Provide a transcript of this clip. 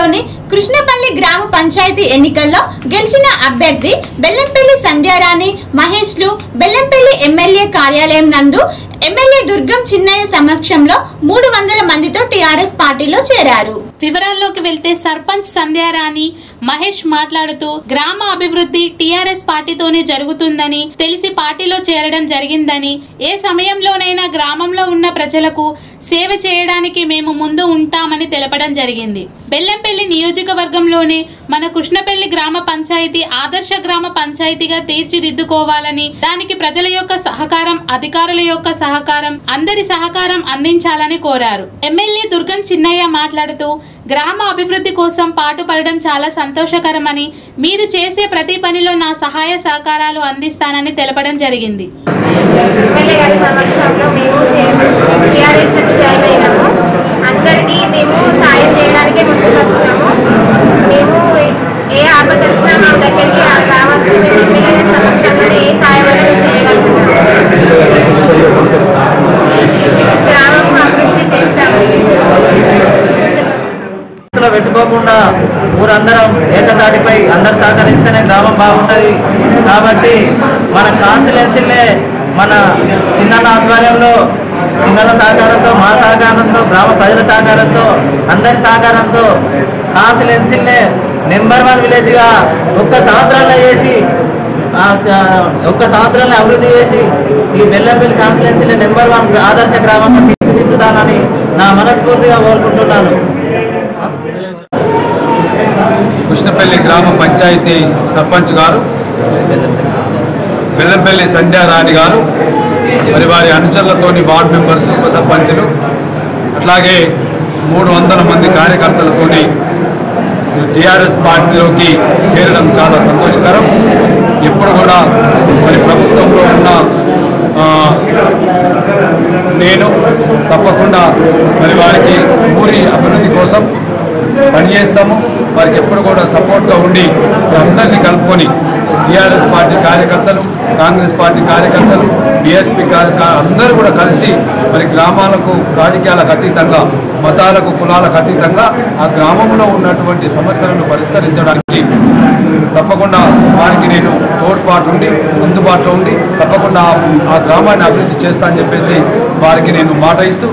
పరిధిలోని కృష్ణపల్లి గ్రామ పంచాయతీ ఎన్నికల్లో గెలిచిన అభ్యర్థి బెల్లంపల్లి సంధ్యారాణి మహేష్లు బెల్లంపల్లి ఎమ్మెల్యే కార్యాలయం నందు ఎమ్మెల్యే దుర్గం చిన్నయ్య సమక్షంలో 300 మందితో టీఆర్ఎస్ పార్టీలో చేరారు. వివరాల్లోకి వెళ్తే సర్పంచ్ సంధ్యారాణి మహేష్ మాట్లాడుతూ గ్రామ అభివృద్ధి టీఆర్ఎస్ పార్టీతోనే జరుగుతుందని తెలిసి పార్టీలో చేరడం జరిగిందని, ఏ సమయంలోనైనా గ్రామంలో ఉన్న ప్రజలకు సేవ చేయడానికి మేము ముందు ఉంటామని తెలపడం జరిగింది. బెల్లంపల్లి నియోజకవర్గంలోని మన కృష్ణపల్లి గ్రామ పంచాయతీ ఆదర్శ గ్రామ పంచాయతీగా తీర్చిదిద్దుకోవాలని, దానికి ప్రజల యొక్క సహకారం, అధికారుల యొక్క సహకారం, అందరి సహకారం అందించాలని కోరారు. ఎమ్మెల్యే దుర్గం చిన్నయ్య మాట్లాడుతూ గ్రామ అభివృద్ధి కోసం పాటుపడడం చాలా సంతోషకరమని, మీరు చేసే ప్రతి పనిలో నా సహాయ సహకారాలు అందిస్తానని తెలపడం జరిగింది. అందరికీ మేము సాయం చేయడానికి ముందుకు వస్తున్నాము. మేము ఏ ఆపద వచ్చినా మా దగ్గరికి రావచ్చు. సమక్షంలో ఏ సాయం గ్రామం అభివృద్ధి చేస్తాము. పెట్టుకోకుండా ఊరందరం ఏకతాటిపై అందరు సహకరిస్తేనే గ్రామం బాగుంటుంది. కాబట్టి మన కాన్స్టిట్యుయెన్సీలే మన చిన్న ఆధ్వర్యంలో చిన్న సహకారంతో, మా సహకారంతో, గ్రామ ప్రజల సహకారంతో, అందరి సహకారంతో కాన్స్టిట్యుయెన్సీలే నెంబర్ 1 విలేజ్గా ఒక్క సంవత్సరాల్లో చేసి ఒక్క సంవత్సరాన్ని అభివృద్ధి చేసి ఈ బెల్లంపల్లి కాన్స్టిట్యుయెన్సీలే నెంబర్ 1 ఆదర్శ గ్రామంగా తీర్చిదిద్దుతానని నా మనస్ఫూర్తిగా కోరుకుంటున్నాను. కృష్ణపల్లి గ్రామ పంచాయతీ సర్పంచ్ గారు బెల్లంపల్లి సంధ్యారాణి గారు, మరి వారి అనుచరులతోని వార్డు మెంబర్స్, ఉప సర్పంచులు, అట్లాగే 300 మంది కార్యకర్తలతోని టీఆర్ఎస్ పార్టీలోకి చేరడం చాలా సంతోషకరం. ఎప్పుడు కూడా మరి ప్రభుత్వంలో ఉన్న నేను తప్పకుండా మరి వారికి ఊరి అభివృద్ధి కోసం పనిచేస్తాము. వారికి ఎప్పుడు కూడా సపోర్ట్గా ఉండి అందరినీ కలుపుకొని టీఆర్ఎస్ పార్టీ కార్యకర్తలు, కాంగ్రెస్ పార్టీ కార్యకర్తలు, బీఎస్పీ అందరూ కూడా కలిసి మరి గ్రామాలకు రాజకీయాలకు అతీతంగా, మతాలకు కులాలకు అతీతంగా ఆ గ్రామంలో ఉన్నటువంటి సమస్యలను పరిష్కరించడానికి తప్పకుండా వారికి నేను తోడ్పాటు ఉండి అందుబాటులో ఉండి తప్పకుండా ఆ గ్రామాన్ని అభివృద్ధి చేస్తా అని చెప్పేసి వారికి నేను మాట ఇస్తూ